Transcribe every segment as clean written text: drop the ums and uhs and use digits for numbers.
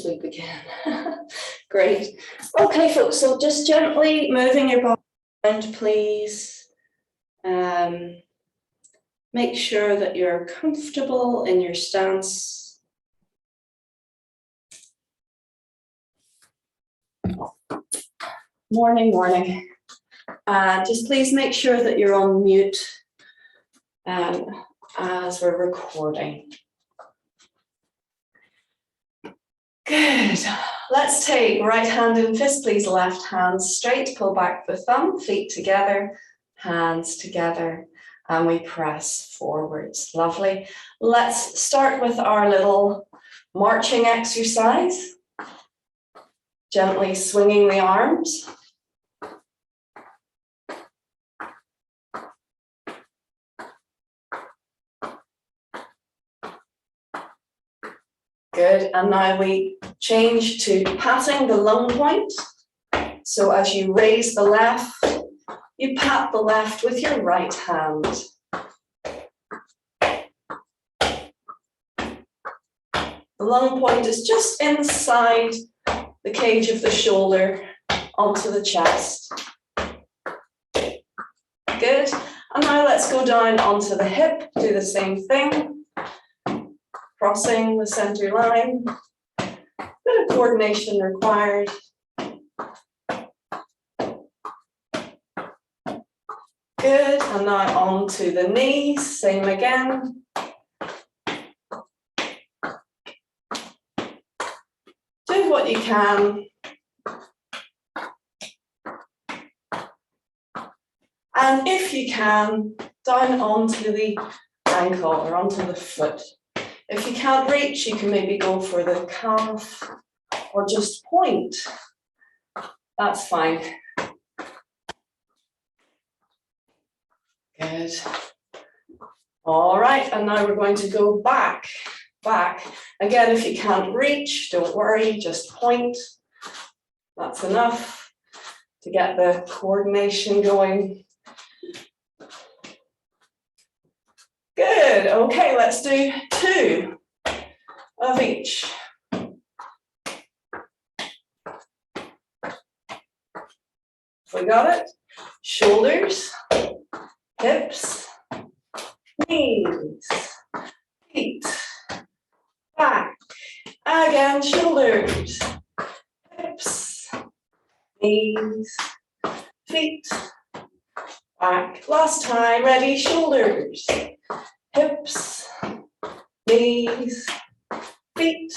we begin. Great. Okay, folks, so just gently moving your body around, please. Make sure that you're comfortable in your stance. Morning, morning. Just please make sure that you're on mute as we're recording. Good. Let's take right hand in fist, please. Left hand straight, pull back the thumb, feet together, hands together, and we press forwards. Lovely. Let's start with our little marching exercise. Gently swinging the arms. Good, and now we change to patting the lung point. So as you raise the left, you pat the left with your right hand. The lung point is just inside the cage of the shoulder onto the chest. Good, and now let's go down onto the hip, do the same thing. Crossing the center line, bit of coordination required. Good, and now on to the knees, same again. Do what you can. And if you can, down onto the ankle or onto the foot. If you can't reach, you can maybe go for the calf or just point. That's fine. Good. All right, and now we're going to go back. Again, if you can't reach, don't worry, just point. That's enough to get the coordination going. Good, okay, let's do 2 of each. We got it? Shoulders, hips, knees, feet, back. Again, shoulders, hips, knees, feet, back. Last time, ready, shoulders, hips, knees, feet,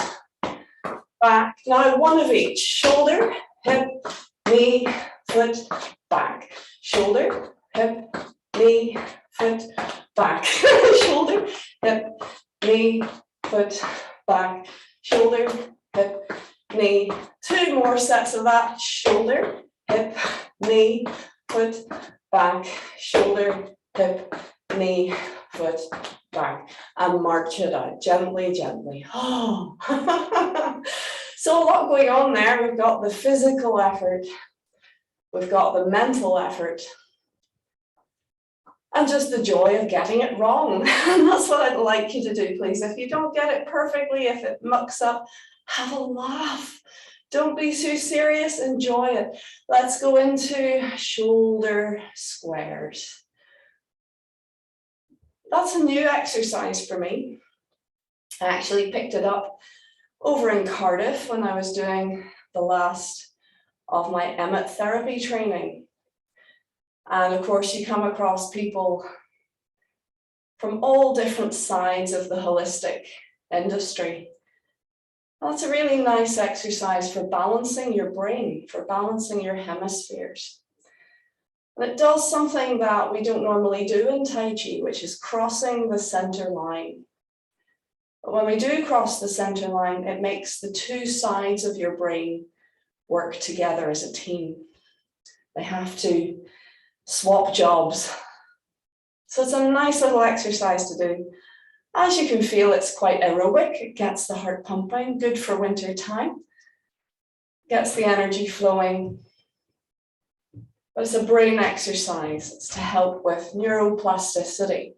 back. Now 1 of each, shoulder, hip, knee, foot, back. Shoulder, hip, knee, foot, back. Shoulder, hip, knee, foot, back. Shoulder, hip, knee. 2 more sets of that. Shoulder, hip, knee, foot, back. Shoulder, hip, knee, foot, back. And march it out gently, gently. Oh. So a lot going on there. We've got the physical effort. We've got the mental effort. And just the joy of getting it wrong. And that's what I'd like you to do, please. If you don't get it perfectly, if it mucks up, have a laugh. Don't be too serious, enjoy it. Let's go into shoulder squares. That's a new exercise for me. I actually picked it up over in Cardiff when I was doing the last of my Emmett therapy training. And of course, you come across people from all different sides of the holistic industry. That's a really nice exercise for balancing your brain, for balancing your hemispheres. And it does something that we don't normally do in Tai Chi, which is crossing the center line. But when we do cross the center line, it makes the 2 sides of your brain work together as a team. They have to swap jobs. So it's a nice little exercise to do. As you can feel, it's quite aerobic. It gets the heart pumping, good for winter time. Gets the energy flowing. But it's a brain exercise. It's to help with neuroplasticity.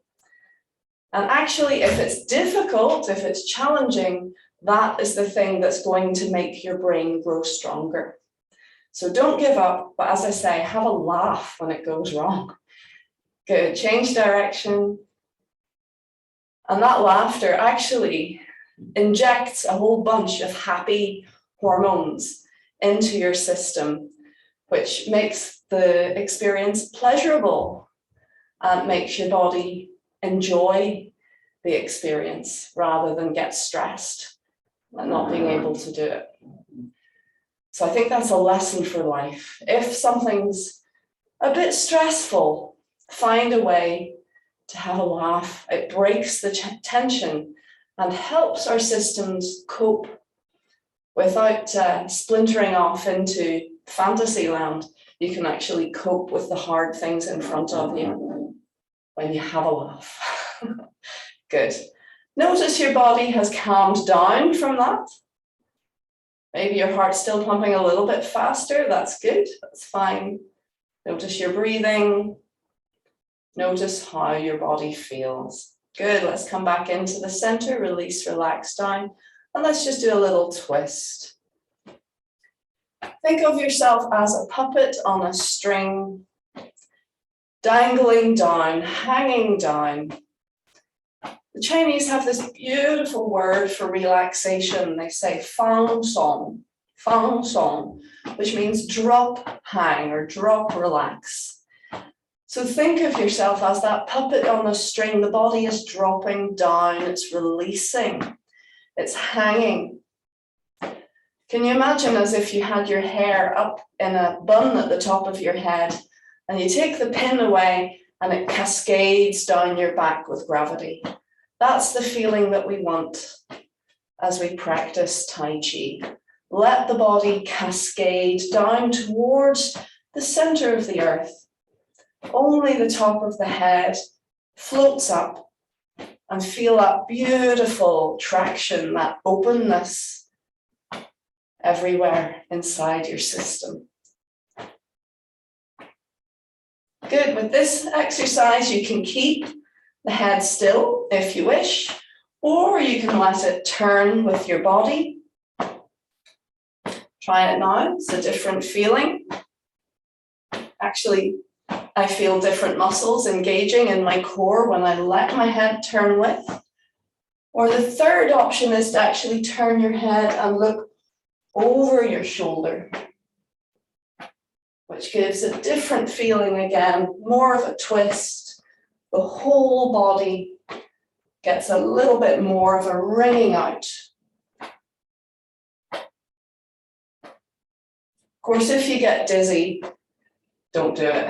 And actually, if it's difficult, if it's challenging, That is the thing that's going to make your brain grow stronger. So don't give up, but as I say, have a laugh when it goes wrong. Good, change direction. And that laughter actually injects a whole bunch of happy hormones into your system, which makes the experience pleasurable and makes your body enjoy the experience rather than get stressed at not being able to do it. So I think that's a lesson for life. If something's a bit stressful, find a way to have a laugh. It breaks the tension and helps our systems cope without splintering off into fantasy land. You can actually cope with the hard things in front of you when you have a laugh. Good. Notice your body has calmed down from that. Maybe your heart's still pumping a little bit faster. That's good. That's fine. Notice your breathing. Notice how your body feels. Good. Let's come back into the center. Release, relax down. And let's just do a little twist. Think of yourself as a puppet on a string, dangling down, hanging down. The Chinese have this beautiful word for relaxation. They say fang song, which means drop, hang, or drop, relax. So think of yourself as that puppet on a string. The body is dropping down, it's releasing, it's hanging. Can you imagine as if you had your hair up in a bun at the top of your head and you take the pin away and it cascades down your back with gravity? That's the feeling that we want as we practice Tai Chi. Let the body cascade down towards the center of the earth. Only the top of the head floats up, and feel that beautiful traction, that openness everywhere inside your system. Good. With this exercise, you can keep the head still if you wish, or you can let it turn with your body. Try it now. It's a different feeling. Actually, I feel different muscles engaging in my core when I let my head turn with. Or the third option is to actually turn your head and look over your shoulder, which gives a different feeling again, more of a twist. The whole body gets a little bit more of a ringing out. Of course, if you get dizzy, don't do it.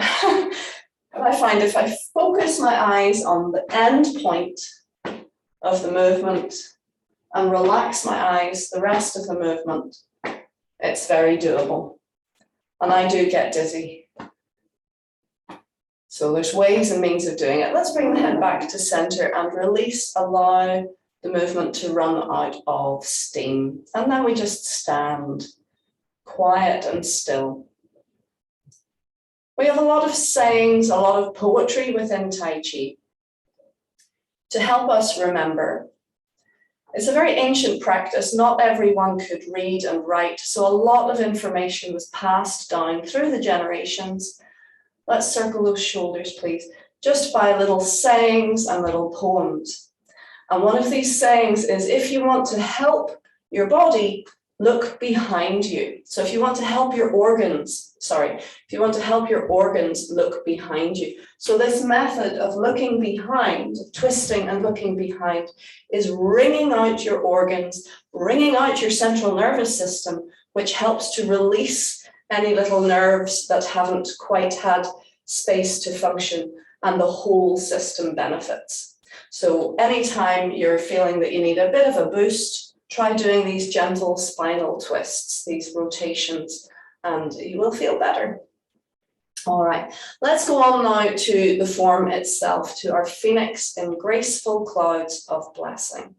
But I find if I focus my eyes on the end point of the movement and relax my eyes, the rest of the movement, it's very doable. And I do get dizzy. So there's ways and means of doing it. Let's bring the head back to center and release, allow the movement to run out of steam. And then we just stand quiet and still. We have a lot of sayings, a lot of poetry within Tai Chi to help us remember. It's a very ancient practice. Not everyone could read and write, so a lot of information was passed down through the generations. Let's circle those shoulders, please, just by little sayings and little poems. And one of these sayings is, if you want to help your body, look behind you. So if you want to help your organs, look behind you. So this method of looking behind, twisting and looking behind, is wringing out your organs, wringing out your central nervous system, which helps to release any little nerves that haven't quite had space to function, and the whole system benefits. So anytime you're feeling that you need a bit of a boost, try doing these gentle spinal twists, these rotations, and you will feel better. All right, let's go on now to the form itself, to our phoenix in graceful clouds of blessing.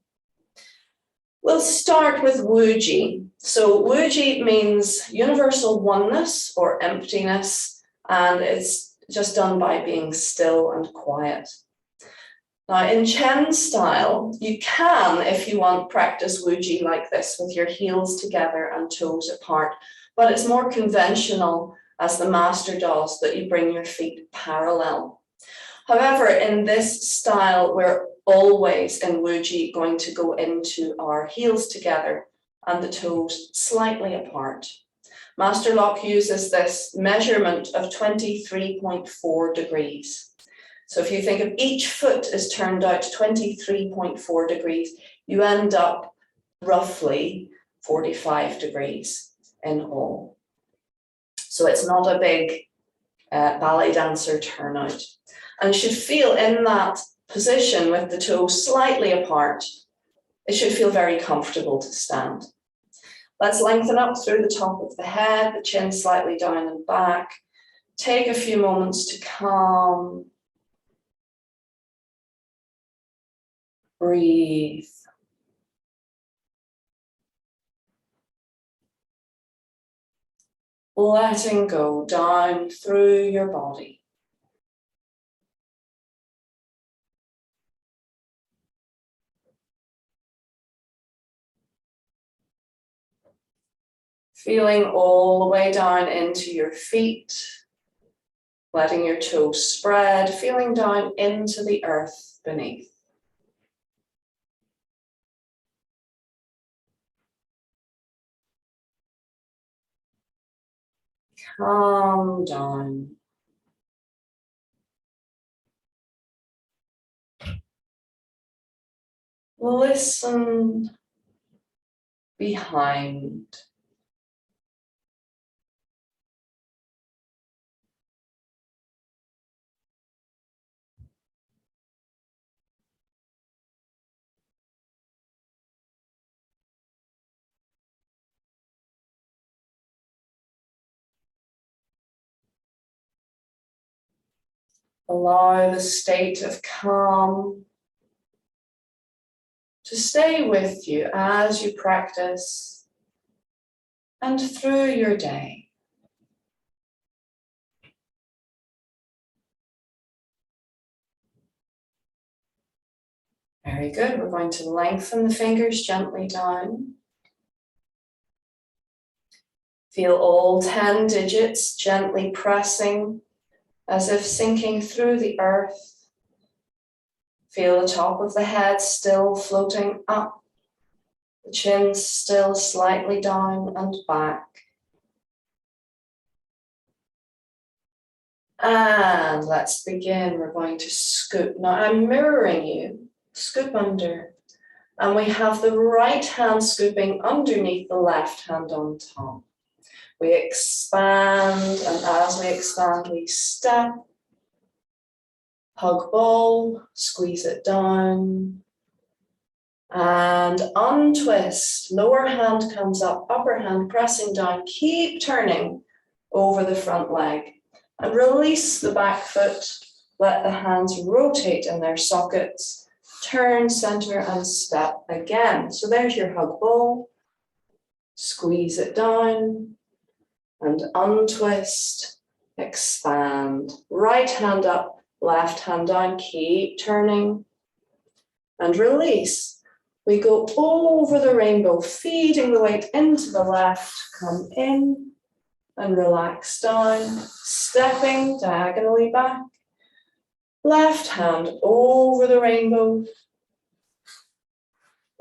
We'll start with Wuji. So Wuji means universal oneness or emptiness, and it's just done by being still and quiet. Now in Chen style, you can, if you want, practice Wuji like this with your heels together and toes apart, but it's more conventional, as the master does, that you bring your feet parallel. However, in this style, we're always in Wuji going to go into our heels together and the toes slightly apart. Master Lock uses this measurement of 23.4 degrees. So if you think of each foot is turned out 23.4 degrees, you end up roughly 45 degrees in all. So it's not a big ballet dancer turnout. And you should feel in that position with the toes slightly apart, it should feel very comfortable to stand. Let's lengthen up through the top of the head, the chin slightly down and back. Take a few moments to calm. Breathe. Letting go down through your body. Feeling all the way down into your feet, letting your toes spread, feeling down into the earth beneath. Calm down. Listen behind. Allow the state of calm to stay with you as you practice and through your day. Very good. We're going to lengthen the fingers gently down. Feel all 10 digits gently pressing as if sinking through the earth. Feel the top of the head still floating up, the chin still slightly down and back. And let's begin. We're going to scoop. Now I'm mirroring you. Scoop under. And we have the right hand scooping underneath the left hand on top. We expand, and as we expand, we step, hug ball, squeeze it down, and untwist. Lower hand comes up, upper hand pressing down. Keep turning over the front leg and release the back foot. Let the hands rotate in their sockets. Turn, center, and step again. So there's your hug ball. Squeeze it down and untwist, expand. Right hand up, left hand down. Keep turning and release. We go over the rainbow, feeding the weight into the left. Come in and relax down, stepping diagonally back. Left hand over the rainbow.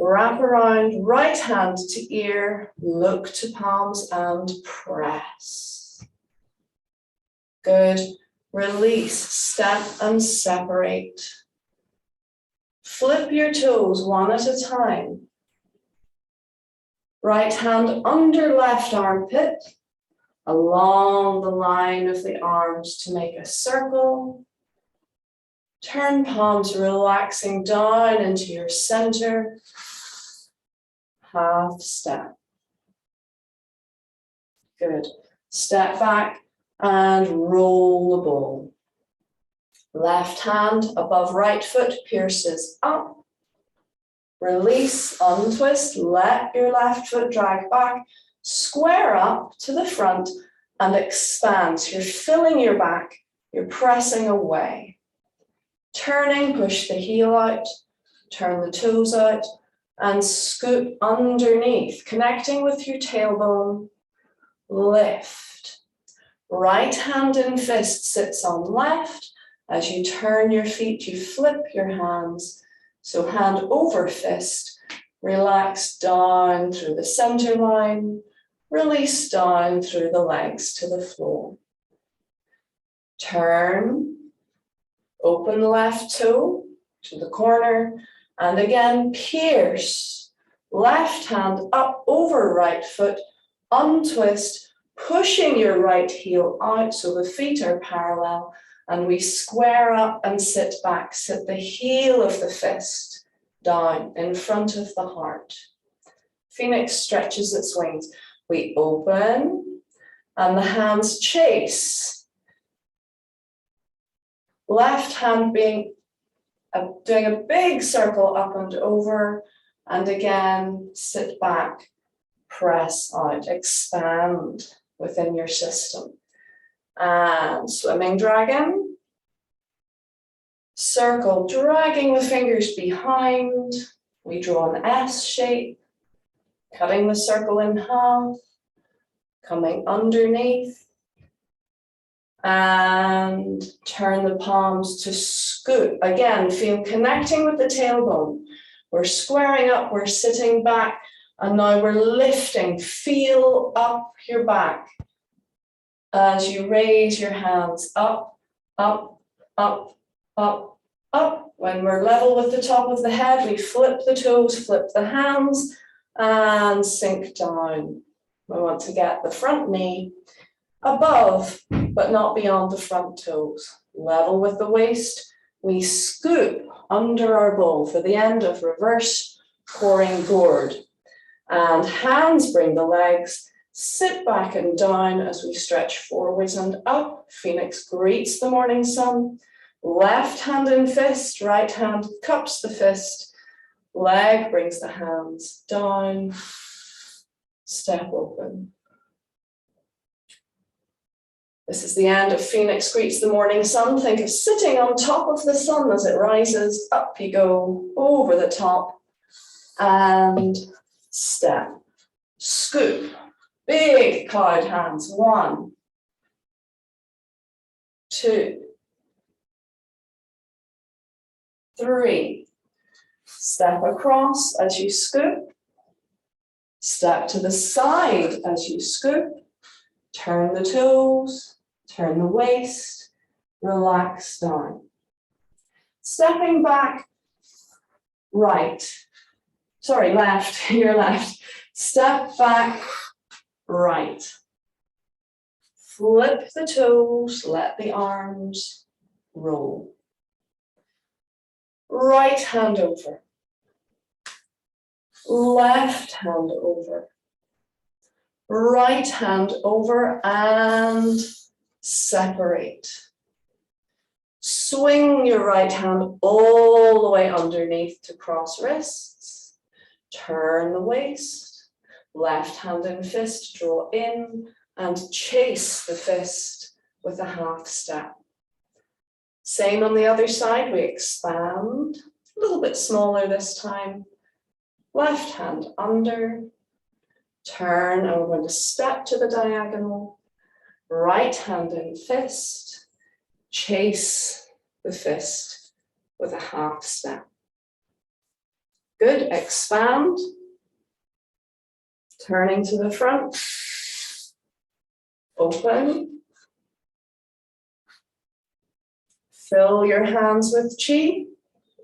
Wrap around, right hand to ear, look to palms and press. Good. Release, step and separate. Flip your toes one at a time. Right hand under left armpit, along the line of the arms to make a circle. Turn palms relaxing down into your center. Half step. Good. Step back and roll the ball. Left hand above right foot pierces up. Release, untwist, let your left foot drag back. Square up to the front and expand. So you're filling your back, you're pressing away. Turning, push the heel out, turn the toes out, and scoop underneath, connecting with your tailbone. Lift. Right hand in fist sits on left. As you turn your feet, you flip your hands. So hand over fist, relax down through the center line, release down through the legs to the floor. Turn, open left toe to the corner, and again pierce. Left hand up over right foot, untwist, pushing your right heel out so the feet are parallel, and we square up and sit back. Sit the heel of the fist down in front of the heart. Phoenix stretches its wings. We open, and the hands chase. Left hand doing a big circle up and over, and again, sit back, press out, expand within your system. And swimming dragon. Circle, dragging the fingers behind. We draw an S shape, cutting the circle in half, coming underneath, and turn the palms to scoop. Again, feel connecting with the tailbone. We're squaring up, we're sitting back, and now we're lifting. Feel up your back as you raise your hands up, up, up, up, up. When we're level with the top of the head, we flip the toes, flip the hands, and sink down. We want to get the front knee above, but not beyond the front toes. Level with the waist, we scoop under our bowl for the end of reverse pouring gourd. And hands bring the legs, sit back and down as we stretch forwards and up. Phoenix greets the morning sun. Left hand in fist, right hand cups the fist. Leg brings the hands down. Step open. This is the end of Phoenix greets the morning sun. Think of sitting on top of the sun as it rises. Up you go, over the top. And step. Scoop. Big cloud hands. 1, 2, 3. Step across as you scoop. Step to the side as you scoop. Turn the toes, turn the waist, relax down. Stepping back, left, your left. Step back, right. Flip the toes, let the arms roll. Right hand over. Left hand over. Right hand over and separate. Swing your right hand all the way underneath to cross wrists. Turn the waist. Left hand in fist, draw in and chase the fist with a half step. Same on the other side, we expand, a little bit smaller this time. Left hand under. Turn, and we're going to step to the diagonal. Right hand in fist. Chase the fist with a half step. Good, expand. Turning to the front. Open. Fill your hands with chi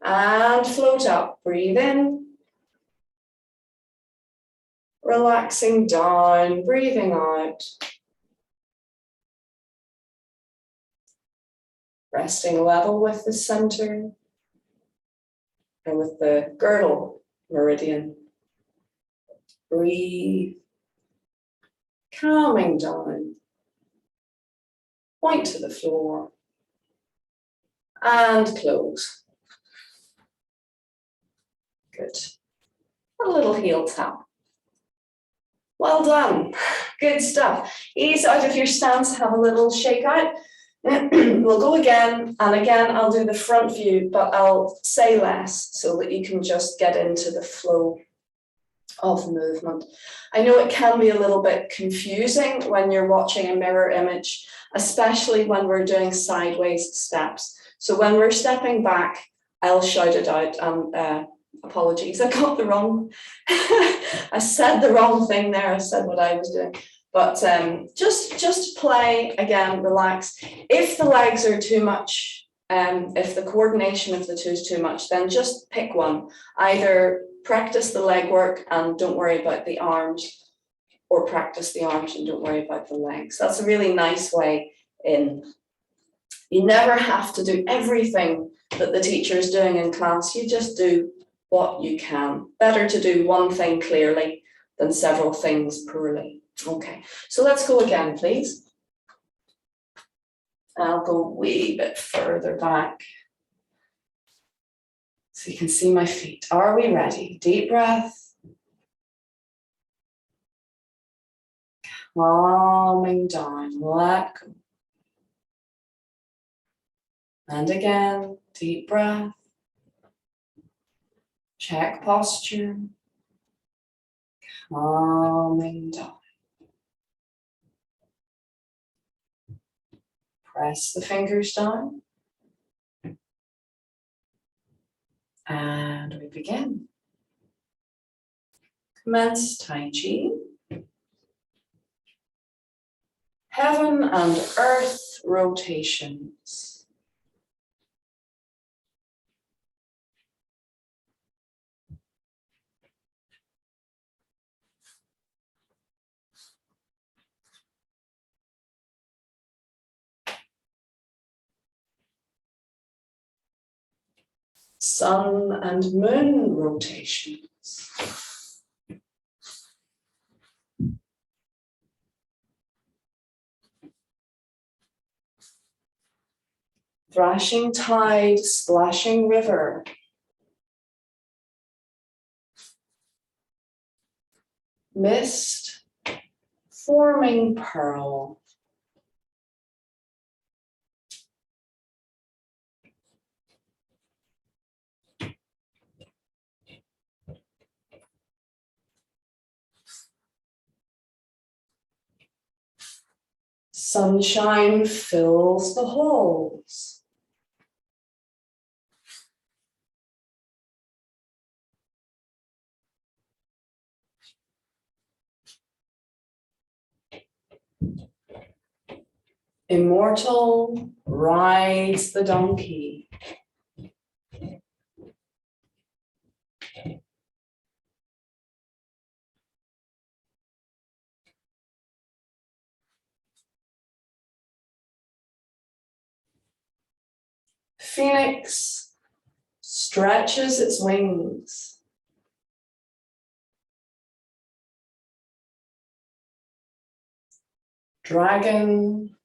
and float up. Breathe in. Relaxing down, breathing out. Resting level with the center and with the girdle meridian. Breathe. Calming down. Point to the floor. And close. Good. A little heel tap. Well done. Good stuff. Ease out of your stance, have a little shake out. We'll go again, and again, I'll do the front view, but I'll say less so that you can just get into the flow of movement. I know it can be a little bit confusing when you're watching a mirror image, especially when we're doing sideways steps. So when we're stepping back, I'll shout it out. Apologies, I got the wrong, I said the wrong thing there. I said what I was doing. But just play again, relax. If the legs are too much, if the coordination of the two is too much, then just pick one. Either practice the leg work and don't worry about the arms, or practice the arms and don't worry about the legs. That's a really nice way in. You never have to do everything that the teacher is doing in class. You just do what you can. Better to do one thing clearly than several things poorly. Okay, so let's go again, please. I'll go a wee bit further back so you can see my feet. Are we ready? Deep breath. Calming down, let go. And again, deep breath. Check posture. Calming down. Press the fingers down. And we begin. Commence Tai Chi. Heaven and earth rotations. Sun and moon rotations. Thrashing tide, splashing river. Mist, forming pearl. Sunshine fills the halls. Immortal rides the donkey. Phoenix stretches its wings. Dragon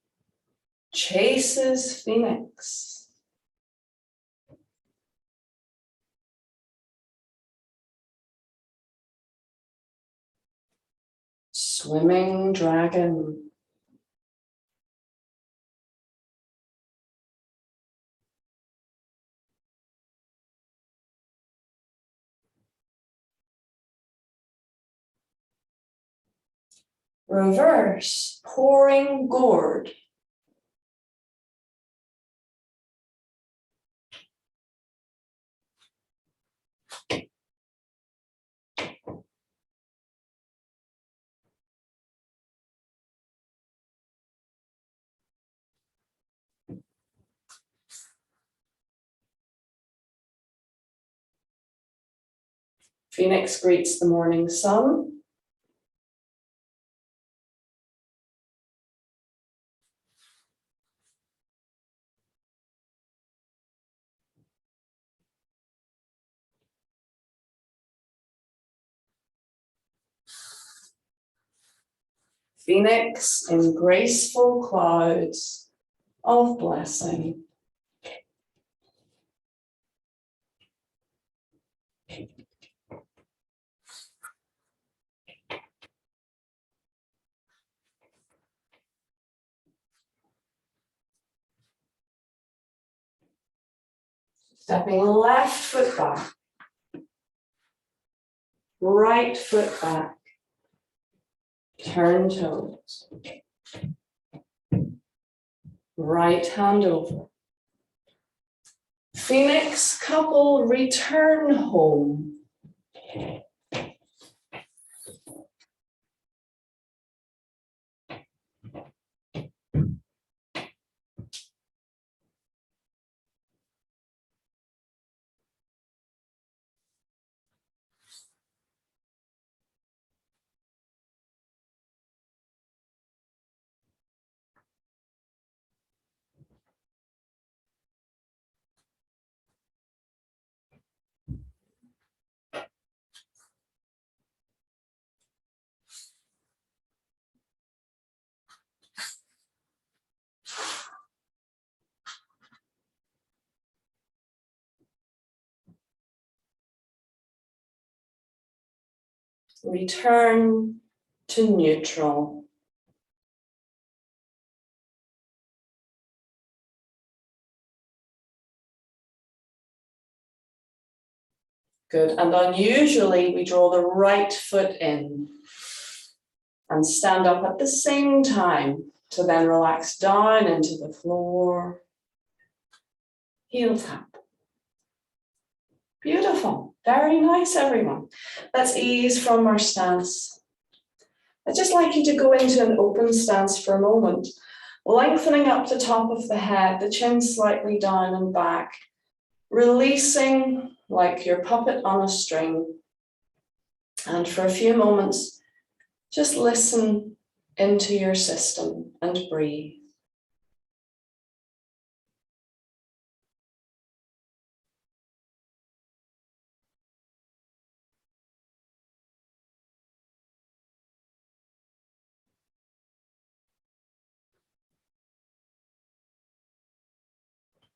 chases phoenix. Swimming dragon. Reverse pouring gourd. Phoenix greets the morning sun. Phoenix in graceful clouds of blessing. Stepping left foot back. Right foot back. Turn toes. Right hand over. Phoenix couple, return home. Return to neutral. Good, and unusually we draw the right foot in and stand up at the same time to then relax down into the floor. Heel tap. Beautiful, very nice everyone. Let's ease from our stance. I'd just like you to go into an open stance for a moment, lengthening up the top of the head, the chin slightly down and back, releasing like your puppet on a string. And for a few moments, just listen into your system and breathe.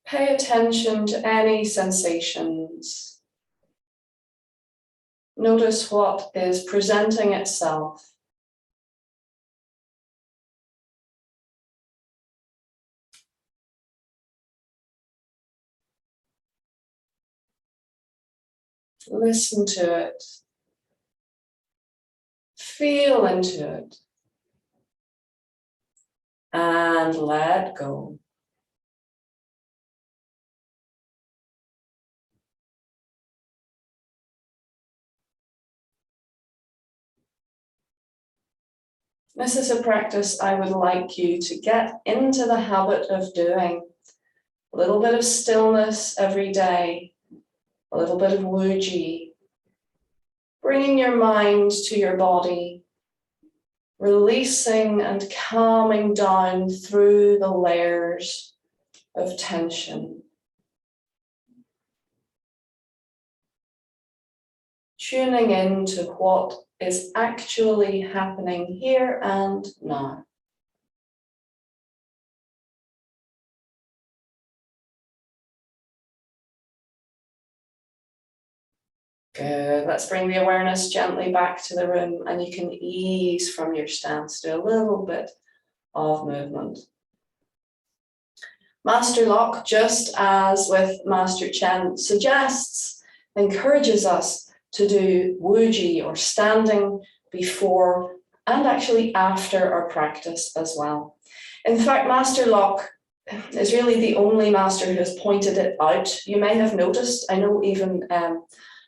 Pay attention to any sensations. Notice what is presenting itself. Listen to it. Feel into it. And let go. This is a practice I would like you to get into the habit of doing. A little bit of stillness every day, a little bit of Wuji, bringing your mind to your body, releasing and calming down through the layers of tension. Tuning into what is actually happening here and now. Good. Let's bring the awareness gently back to the room, and you can ease from your stance, do a little bit of movement. Master Lock, just as with Master Chen, suggests, encourages us to do Wuji, or standing before and actually after our practice as well. In fact, Master Lock is really the only master who has pointed it out. You may have noticed, I know even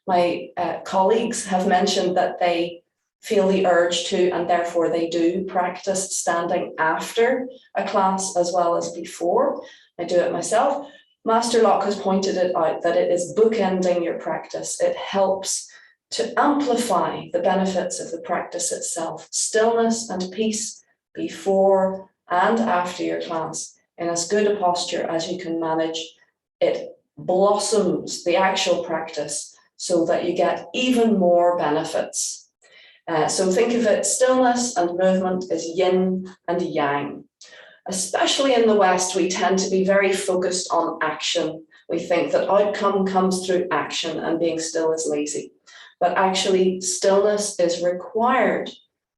my colleagues have mentioned that they feel the urge to, and therefore they do practice standing after a class as well as before. I do it myself. Master Lock has pointed it out that it is bookending your practice. It helps to amplify the benefits of the practice itself. Stillness and peace before and after your class in as good a posture as you can manage. It blossoms the actual practice so that you get even more benefits. So think of it, stillness and movement as yin and yang. Especially in the West, we tend to be very focused on action. We think that outcome comes through action and being still is lazy. But actually, stillness is required.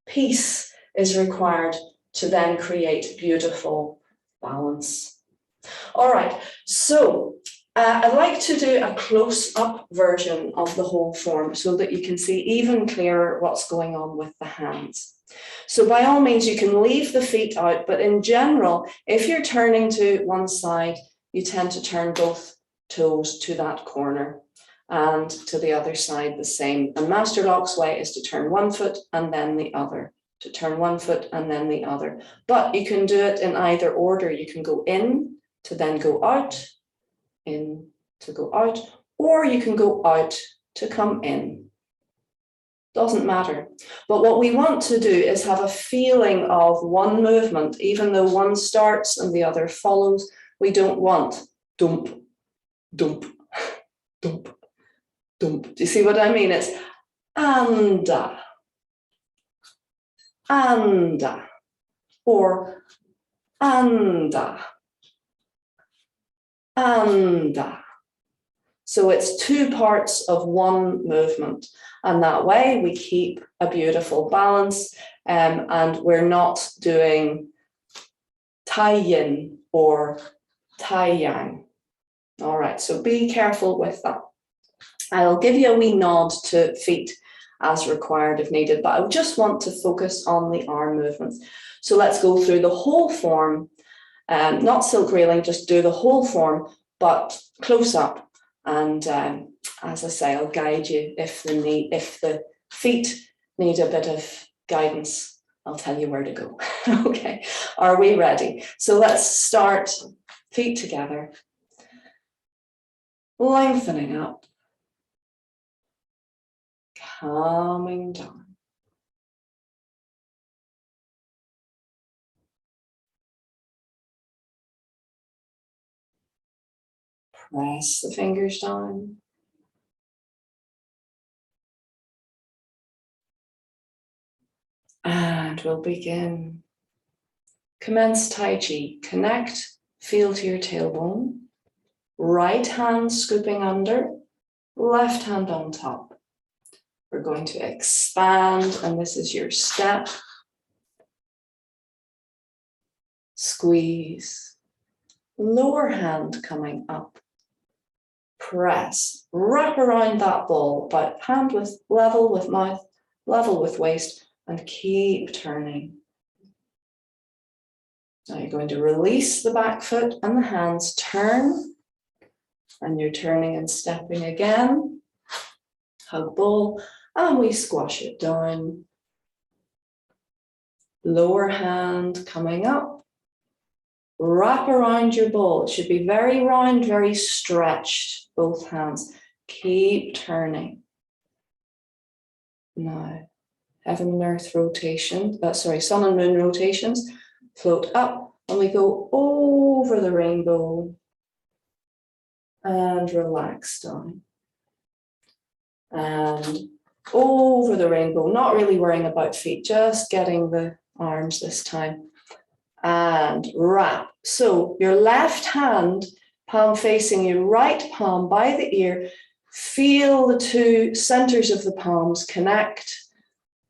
Peace is required to then create beautiful balance. All right, so I'd like to do a close-up version of the whole form so that you can see even clearer what's going on with the hands. So by all means, you can leave the feet out, but in general, if you're turning to one side, you tend to turn both toes to that corner, and to the other side the same. And Master Lock's way is to turn one foot and then the other, to turn one foot and then the other. But you can do it in either order. You can go in to then go out, in to go out, or you can go out to come in. Doesn't matter. But what we want to do is have a feeling of one movement, even though one starts and the other follows. We don't want dump, dump, dump, dump. Do you see what I mean? It's anda, anda, or anda, anda. So it's two parts of one movement. And that way we keep a beautiful balance, and we're not doing Tai Yin or Tai Yang. All right, so be careful with that. I'll give you a wee nod to feet as required if needed, but I just want to focus on the arm movements. So let's go through the whole form, not silk railing, just do the whole form, but close up. And as I say, I'll guide you if the feet need a bit of guidance, I'll tell you where to go. Okay, are we ready? So let's start feet together, lengthening up, coming down. Press the fingers down. And we'll begin. Commence Tai Chi. Connect, feel to your tailbone. Right hand scooping under, left hand on top. We're going to expand, and this is your step. Squeeze. Lower hand coming up. Press. Wrap around that ball, but hand with level with mouth, level with waist, and keep turning. Now you're going to release the back foot and the hands, turn, and you're turning and stepping again. Hug ball, and we squash it down. Lower hand coming up. Wrap around your ball. It should be very round, very stretched, both hands. Keep turning. Now, heaven and earth rotation, sun and moon rotations. Float up, and we go over the rainbow and relax down. And over the rainbow, not really worrying about feet, just getting the arms this time. And wrap. So your left hand, palm facing you, right palm by the ear. Feel the two centers of the palms connect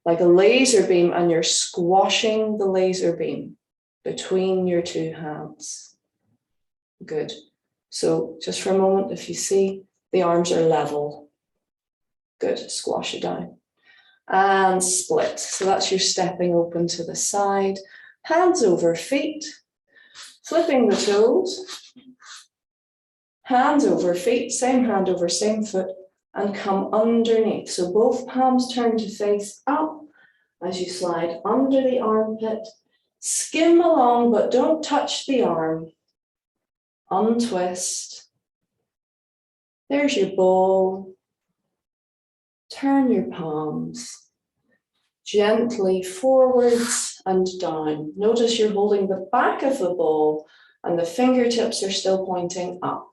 like a laser beam, and you're squashing the laser beam between your two hands. Good. So just for a moment, if you see, the arms are level. Good. Squash it down. And split. So that's your stepping open to the side. Hands over feet. Flipping the toes. Hands over feet. Same hand over same foot. And come underneath. So both palms turn to face up as you slide under the armpit. Skim along, but don't touch the arm. Untwist. There's your bowl. Turn your palms gently forwards and down. Notice you're holding the back of the bowl and the fingertips are still pointing up.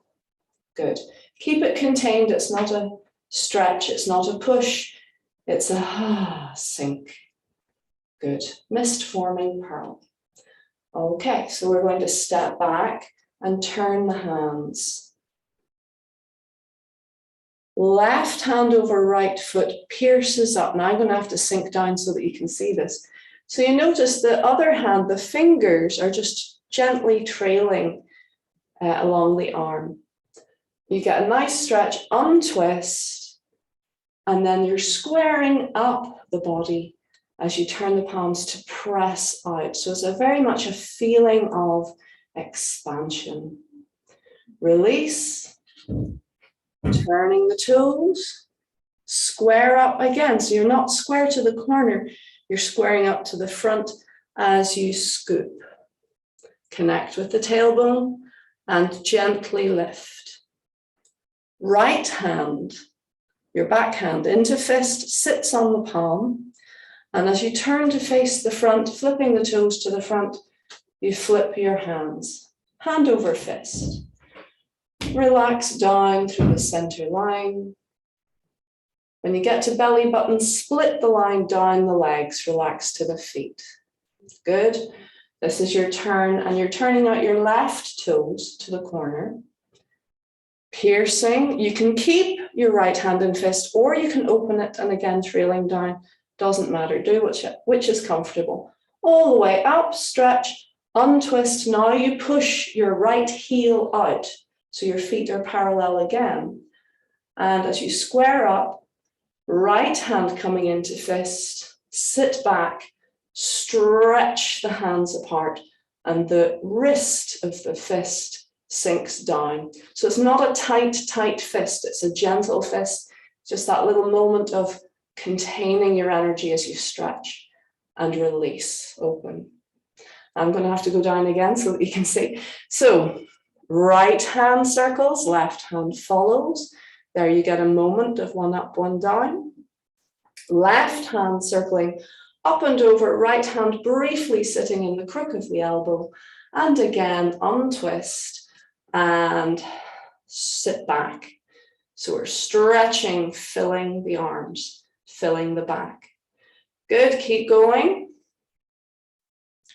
Good. Keep it contained. It's not a stretch. It's not a push. It's a sink. Good. Mist forming pearl. Okay, so we're going to step back and turn the hands. Left hand over right foot pierces up. Now I'm going to have to sink down so that you can see this. So you notice the other hand, the fingers are just gently trailing along the arm. You get a nice stretch, untwist, and then you're squaring up the body as you turn the palms to press out. So it's very much a feeling of expansion. Release, turning the toes, square up again. So you're not square to the corner, you're squaring up to the front as you scoop. Connect with the tailbone and gently lift. Right hand, your back hand into fist, sits on the palm. And as you turn to face the front, flipping the toes to the front, you flip your hands, hand over fist. Relax down through the center line. When you get to belly button, split the line down the legs, relax to the feet. Good. This is your turn, and you're turning out your left toes to the corner. Piercing. You can keep your right hand in fist, or you can open it and again trailing down. Doesn't matter. Do which is comfortable. All the way up, stretch, untwist. Now you push your right heel out, so your feet are parallel again. And as you square up, right hand coming into fist, sit back, stretch the hands apart, and the wrist of the fist sinks down. So it's not a tight fist, it's a gentle fist, just that little moment of containing your energy as you stretch and release, open. I'm going to have to go down again so that you can see. So right hand circles, left hand follows. There you get a moment of one up, one down. Left hand circling up and over, right hand briefly sitting in the crook of the elbow. And again, untwist and sit back. So we're stretching, filling the arms, filling the back. Good, keep going.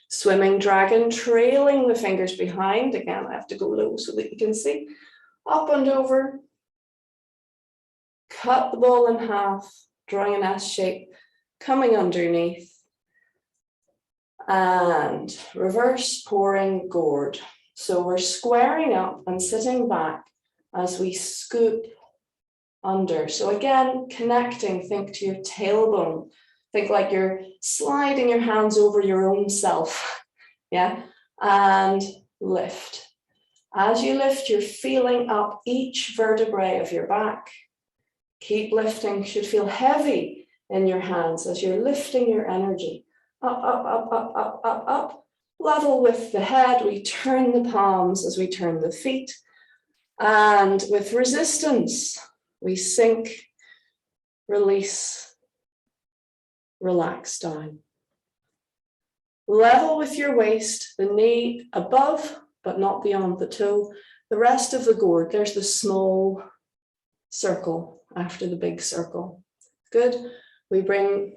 Swimming dragon, trailing the fingers behind. Again, I have to go low so that you can see. Up and over. Cut the ball in half, drawing an S shape, coming underneath. And reverse pouring gourd. So we're squaring up and sitting back as we scoop under. So again, connecting, think to your tailbone. Think like you're sliding your hands over your own self. Yeah, and lift. As you lift, you're feeling up each vertebrae of your back. Keep lifting, should feel heavy in your hands as you're lifting your energy. Up, up, up, up, up, up, up. Level with the head, we turn the palms as we turn the feet. And with resistance, we sink, release, relax down. Level with your waist, the knee above, but not beyond the toe. The rest of the gourd, there's the small circle after the big circle. Good. We bring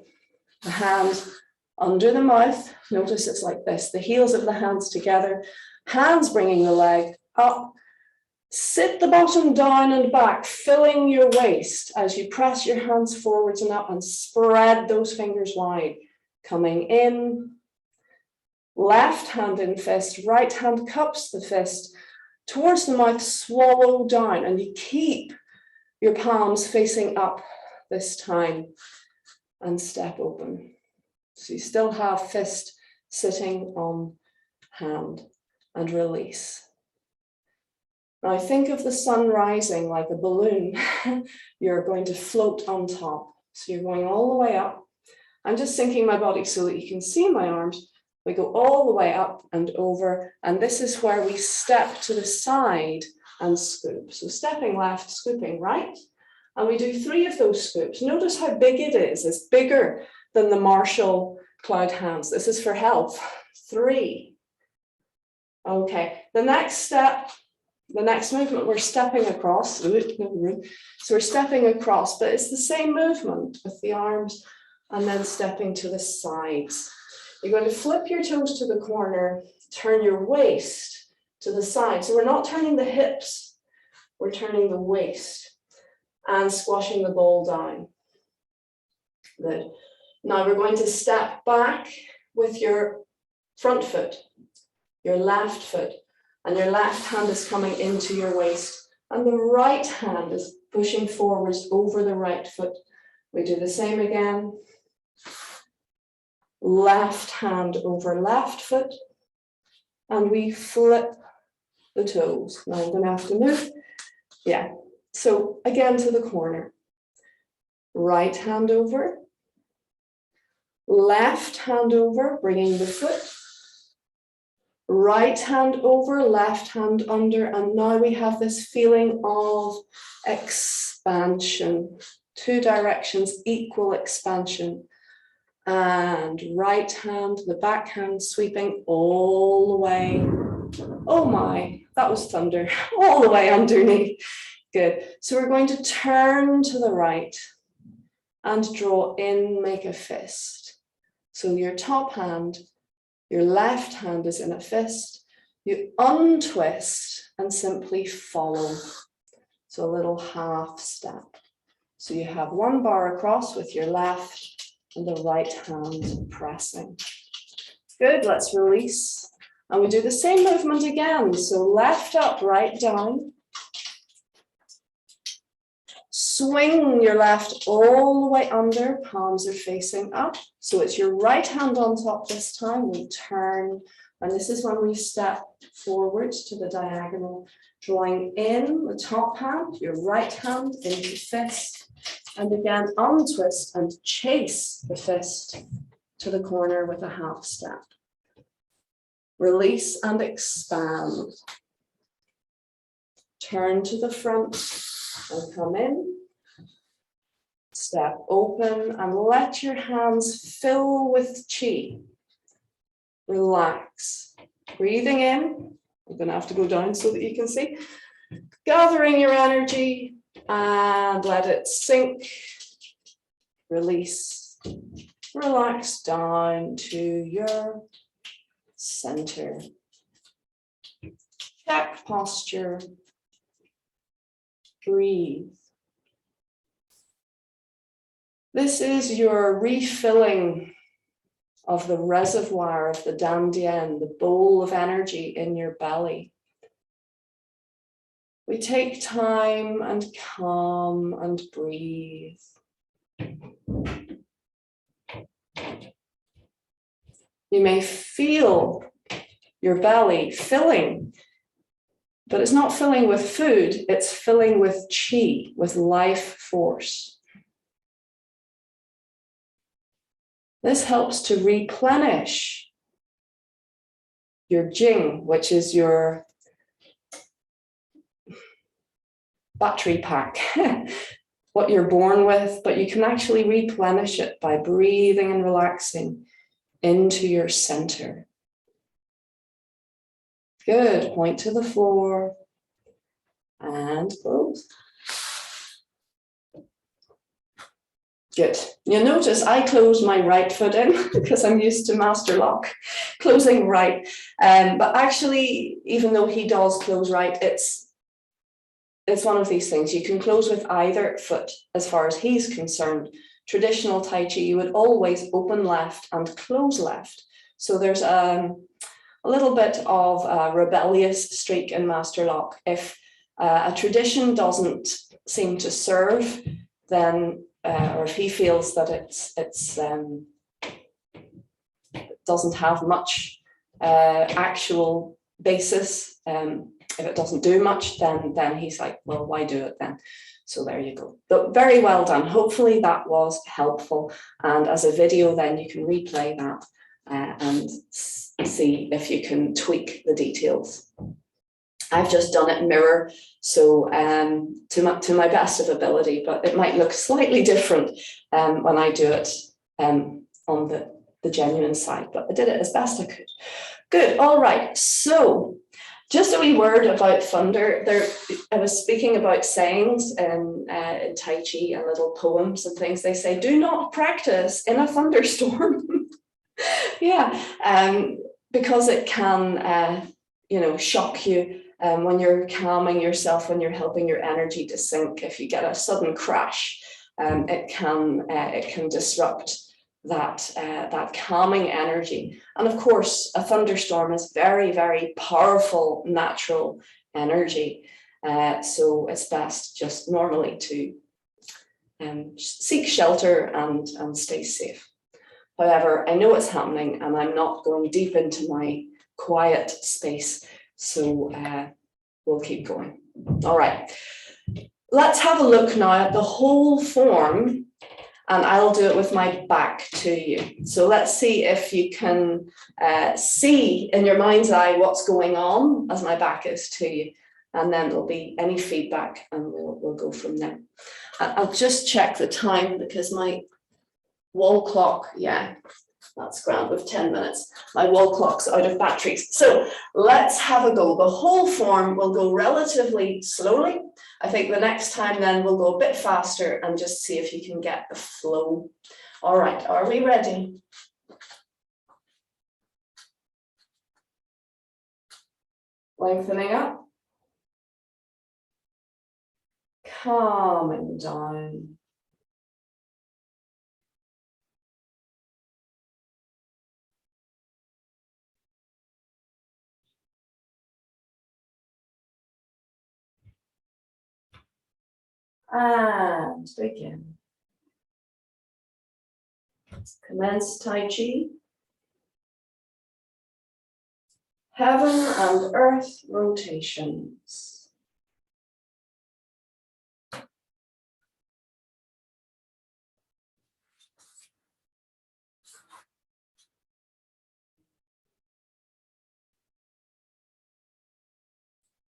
the hands under the mouth. Notice it's like this, the heels of the hands together, hands bringing the leg up. Sit the bottom down and back, filling your waist as you press your hands forwards and up and spread those fingers wide. Coming in, left hand in fist, right hand cups the fist towards the mouth, swallow down, and you keep your palms facing up this time and step open. So you still have fist sitting on hand and release. Now think of the sun rising like a balloon. You're going to float on top. So you're going all the way up. I'm just sinking my body so that you can see my arms. We go all the way up and over. And this is where we step to the side and scoop. So stepping left, scooping right. And we do 3 of those scoops. Notice how big it is. It's bigger than the Marshall cloud hands. This is for health. 3. Okay, the next step, the next movement, we're stepping across. So we're stepping across, but it's the same movement with the arms and then stepping to the sides. You're going to flip your toes to the corner, turn your waist to the side. So we're not turning the hips, we're turning the waist and squashing the ball down. Good. Now we're going to step back with your front foot, your left foot, and your left hand is coming into your waist And the right hand is pushing forwards over the right foot. We do the same again. Left hand over left foot. And we flip the toes. Now I'm going to have to move. Yeah. So again to the corner. Right hand over. Left hand over, bringing the foot. Right hand over, left hand under. And now we have this feeling of expansion. Two directions, equal expansion. And right hand, the back hand sweeping all the way. Oh my, that was thunder. All the way underneath. Good. So we're going to turn to the right and draw in, make a fist. So your top hand, your left hand is in a fist. You untwist and simply follow. So a little half step. So you have one bar across with your left and the right hand pressing. Good, let's release. And we do the same movement again. So left up, right down. Swing your left all the way under, palms are facing up. So it's your right hand on top this time. We turn, and this is when we step forward to the diagonal, drawing in the top hand, your right hand into fist. And again, untwist and chase the fist to the corner with a half step. Release and expand. Turn to the front and come in. Step open and let your hands fill with chi. Relax. Breathing in. I'm going to have to go down so that you can see. Gathering your energy and let it sink. Release. Relax down to your center. Check posture. Breathe. This is your refilling of the reservoir of the dantian, the bowl of energy in your belly. We take time and calm and breathe. You may feel your belly filling, but it's not filling with food, it's filling with chi, with life force. This helps to replenish your jing, which is your battery pack, what you're born with, but you can actually replenish it by breathing and relaxing into your center. Good, point to the floor and close. Good. You'll notice I close my right foot in because I'm used to master lock, closing right. But actually, even though he does close right, it's one of these things. You can close with either foot as far as he's concerned. Traditional Tai Chi, you would always open left and close left. So there's a little bit of a rebellious streak in master lock. If a tradition doesn't seem to serve, then or if he feels that it doesn't have much actual basis, if it doesn't do much, then he's like, well, why do it then? So there you go. But very well done. Hopefully that was helpful. And as a video, then you can replay that and see if you can tweak the details. I've just done it mirror, so to my best of ability, but it might look slightly different when I do it on the genuine side, but I did it as best I could. Good, all right, so just a wee word about thunder. I was speaking about sayings in Tai Chi and little poems and things. They say, do not practice in a thunderstorm. Yeah, because it can, shock you. When you're calming yourself, when you're helping your energy to sink, if you get a sudden crash, it can disrupt that calming energy. And of course, a thunderstorm is very, very powerful natural energy. So it's best just normally to seek shelter and stay safe. However, I know it's happening and I'm not going deep into my quiet space, so we'll keep going. All right, let's have a look now at the whole form, and I'll do it with my back to you. So let's see if you can see in your mind's eye what's going on as my back is to you, and then there'll be any feedback and we'll go from there. I'll just check the time because my wall clock, yeah, that's grand with 10 minutes. My wall clock's out of batteries. So let's have a go. The whole form will go relatively slowly. I think the next time then we'll go a bit faster and just see if you can get the flow. All right, are we ready? Lengthening up. Calming down. And begin. Commence Tai Chi. Heaven and earth rotations.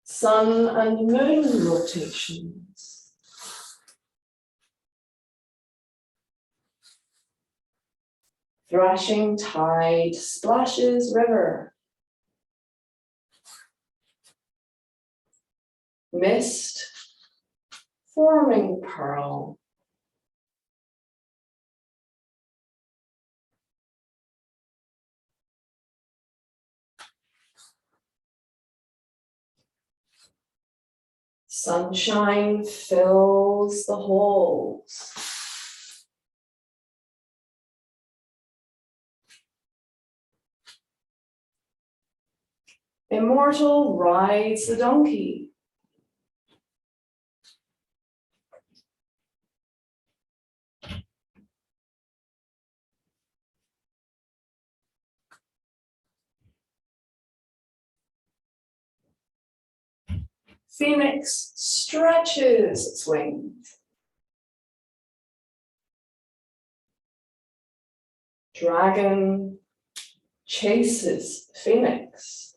Sun and moon rotations. Thrashing tide splashes river. Mist forming pearl. Sunshine fills the halls. Immortal rides the donkey. Phoenix stretches its wings. Dragon chases phoenix.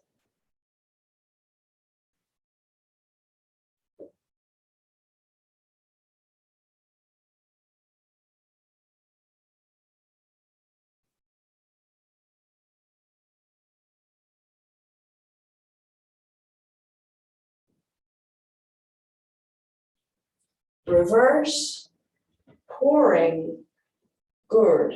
Reverse pouring gourd.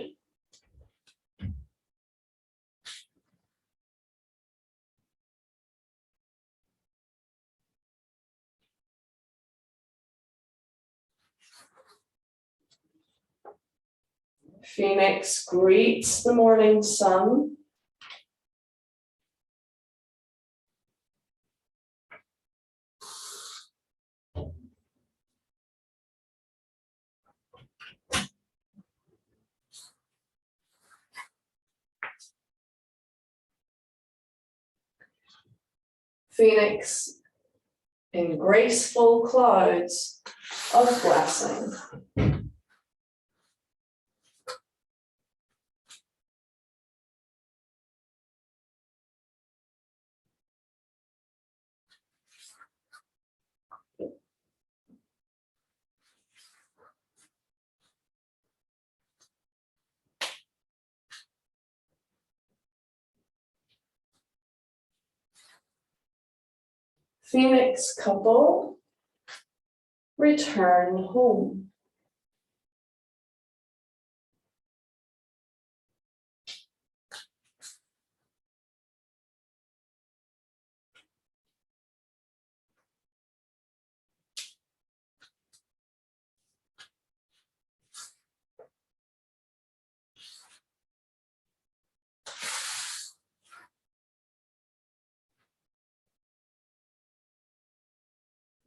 Phoenix greets the morning sun. Phoenix in graceful clouds of blessing. Phoenix couple return home.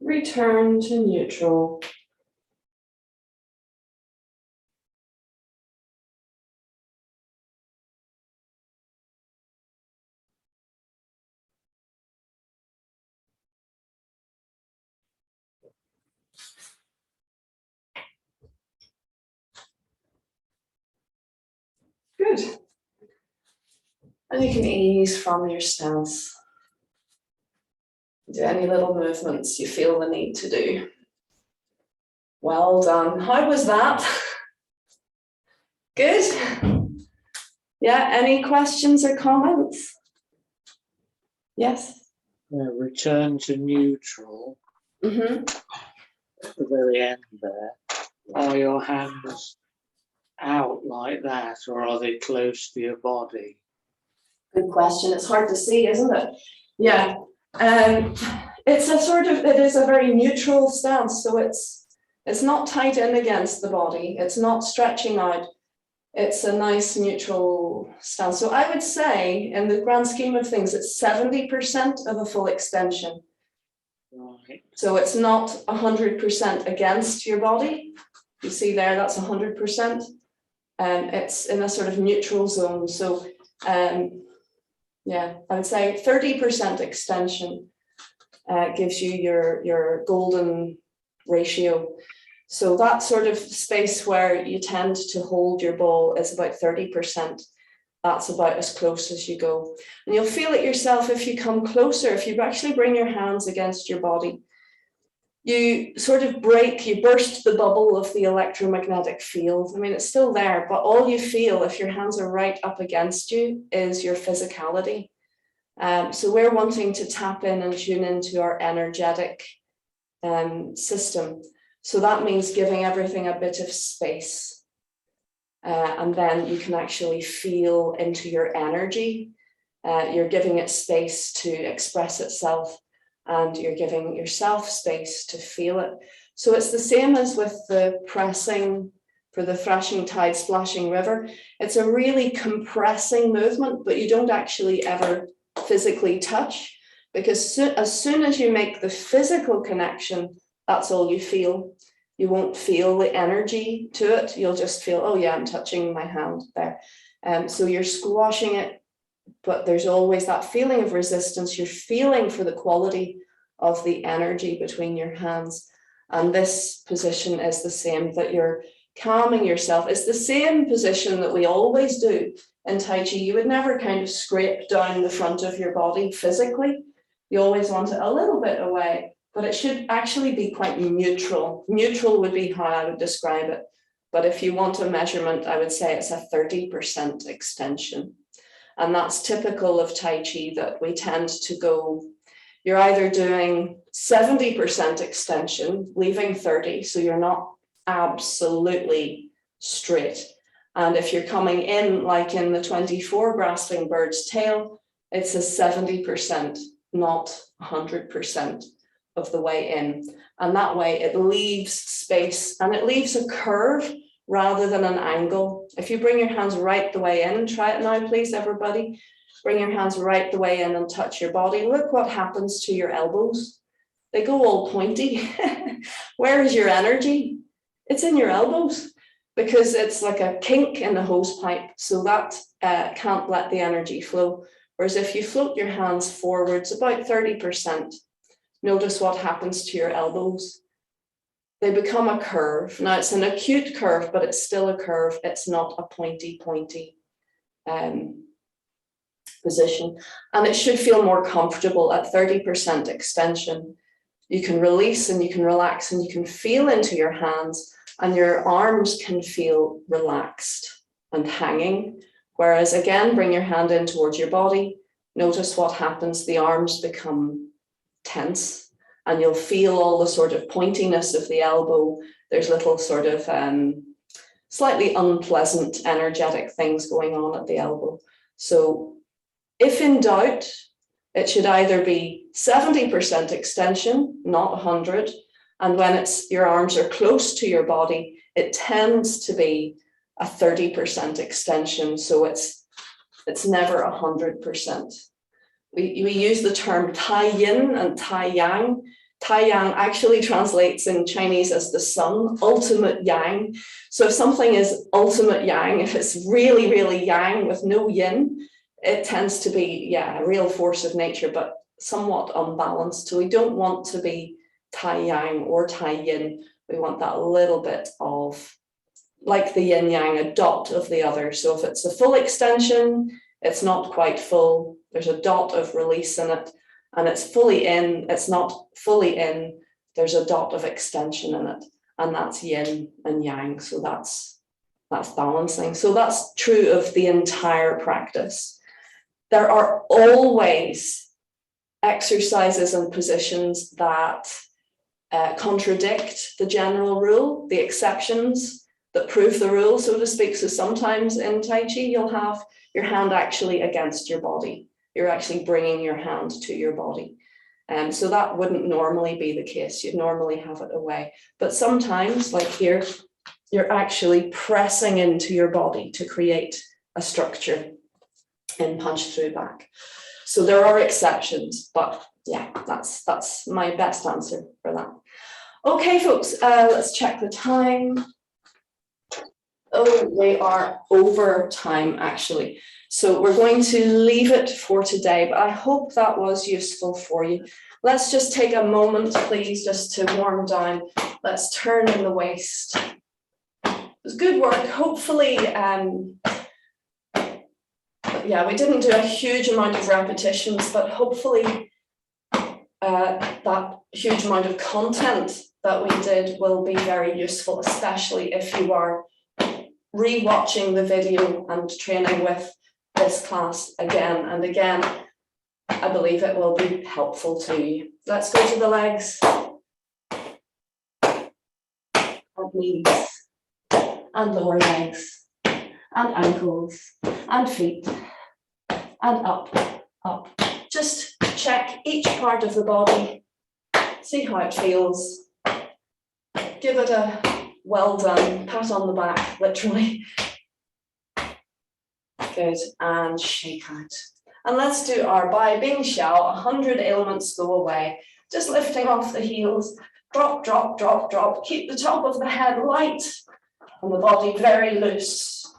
return to neutral. Good. And you can ease from your stance. Do any little movements you feel the need to do. Well done. How was that? Good. Yeah, any questions or comments? Yes. Return to neutral. Mm-hmm. At the very end there. Are your hands out like that, or are they close to your body? Good question. It's hard to see, isn't it? Yeah. It's a sort of, it is a very neutral stance. So it's not tight in against the body. It's not stretching out. It's a nice neutral stance. So I would say in the grand scheme of things, it's 70% of a full extension. Right. So it's not 100% against your body. You see there, that's 100%. It's in a sort of neutral zone. So yeah, I would say 30% extension gives you your golden ratio. So that sort of space where you tend to hold your ball is about 30%. That's about as close as you go. And you'll feel it yourself if you come closer, if you actually bring your hands against your body. You sort of you burst the bubble of the electromagnetic field. I mean, it's still there, but all you feel if your hands are right up against you is your physicality. So we're wanting to tap in and tune into our energetic system. So that means giving everything a bit of space. And then you can actually feel into your energy. You're giving it space to express itself, and you're giving yourself space to feel it. So it's the same as with the pressing for the thrashing tide splashing river. It's a really compressing movement, but you don't actually ever physically touch, because as soon as you make the physical connection, that's all you feel. You won't feel the energy to it. You'll just feel, oh yeah, I'm touching my hand there. So you're squashing it, but there's always that feeling of resistance. You're feeling for the quality of the energy between your hands. And this position is the same, that you're calming yourself. It's the same position that we always do in Tai Chi. You would never kind of scrape down the front of your body physically. You always want it a little bit away, but it should actually be quite neutral. Neutral would be how I would describe it. But if you want a measurement, I would say it's a 30% extension. And that's typical of Tai Chi, that we tend to go, you're either doing 70% extension, leaving 30, so you're not absolutely straight. And if you're coming in, like in the 24 grasping bird's tail, it's a 70%, not 100% of the way in. And that way it leaves space, and it leaves a curve rather than an angle. If you bring your hands right the way in, try it now, please, everybody. Bring your hands right the way in and touch your body. Look what happens to your elbows. They go all pointy. Where is your energy? It's in your elbows, because it's like a kink in the hose pipe. So that can't let the energy flow. Whereas if you float your hands forwards about 30%, notice what happens to your elbows. They become a curve. Now it's an acute curve, but it's still a curve. It's not a pointy position. And it should feel more comfortable at 30% extension. You can release and you can relax and you can feel into your hands, and your arms can feel relaxed and hanging. Whereas again, bring your hand in towards your body. Notice what happens. The arms become tense. And you'll feel all the sort of pointiness of the elbow. There's little sort of slightly unpleasant energetic things going on at the elbow. So if in doubt, it should either be 70% extension, not 100. And when your arms are close to your body, it tends to be a 30% extension. So it's never 100%. We use the term Tai Yin and Tai Yang Tai Yang actually translates in Chinese as the sun, ultimate yang. So if something is ultimate yang, if it's really, really yang with no yin, it tends to be, yeah, a real force of nature, but somewhat unbalanced. So we don't want to be Tai Yang or Tai Yin. We want that little bit of, like the yin yang, a dot of the other. So if it's a full extension, it's not quite full. There's a dot of release in it, and it's fully in, it's not fully in. There's a dot of extension in it, and that's yin and yang. So that's balancing. So that's true of the entire practice. There are always exercises and positions that contradict the general rule, the exceptions that prove the rule, so to speak. So sometimes in Tai Chi, you'll have your hand actually against your body. You're actually bringing your hand to your body. So that wouldn't normally be the case. You'd normally have it away. But sometimes, like here, you're actually pressing into your body to create a structure in punch through back. So there are exceptions, but yeah, that's my best answer for that. Okay, folks, let's check the time. Oh, we are over time, actually. So we're going to leave it for today, but I hope that was useful for you. Let's just take a moment, please, just to warm down. Let's turn in the waist. It was good work. Hopefully, yeah, we didn't do a huge amount of repetitions, but hopefully that huge amount of content that we did will be very useful, especially if you are re-watching the video and training with this class again and again. I believe it will be helpful to you. Let's go to the legs and knees and lower legs and ankles and feet and up. Just check each part of the body, see how it feels. Give it a well done, pat on the back, literally. Good, and shake out. And let's do our Bai Bing Xiao, 100 ailments go away. Just lifting off the heels, drop, drop, drop, drop. Keep the top of the head light and the body very loose.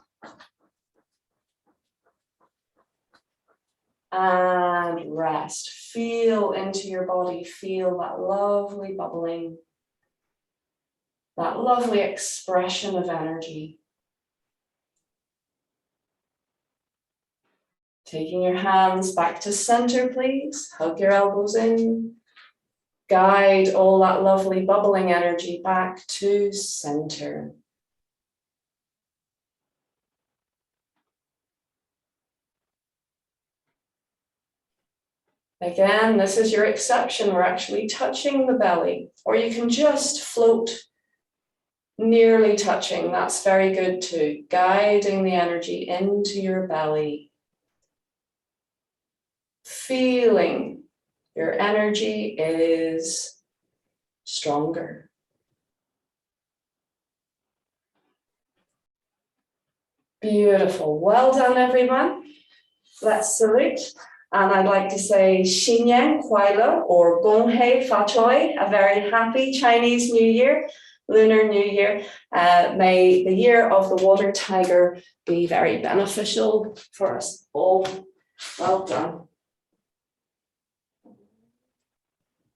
And rest. Feel into your body, feel that lovely bubbling, that lovely expression of energy. Taking your hands back to center, please. Hug your elbows in. Guide all that lovely bubbling energy back to center. Again, this is your exception. We're actually touching the belly, or you can just float nearly touching. That's very good too. Guiding the energy into your belly. Feeling your energy is stronger. Beautiful. Well done, everyone. Let's salute. And I'd like to say Xinyan Kuaile or Gong Hei Fa Choi, a very happy Chinese New Year, Lunar New Year. May the year of the water tiger be very beneficial for us all. Well done.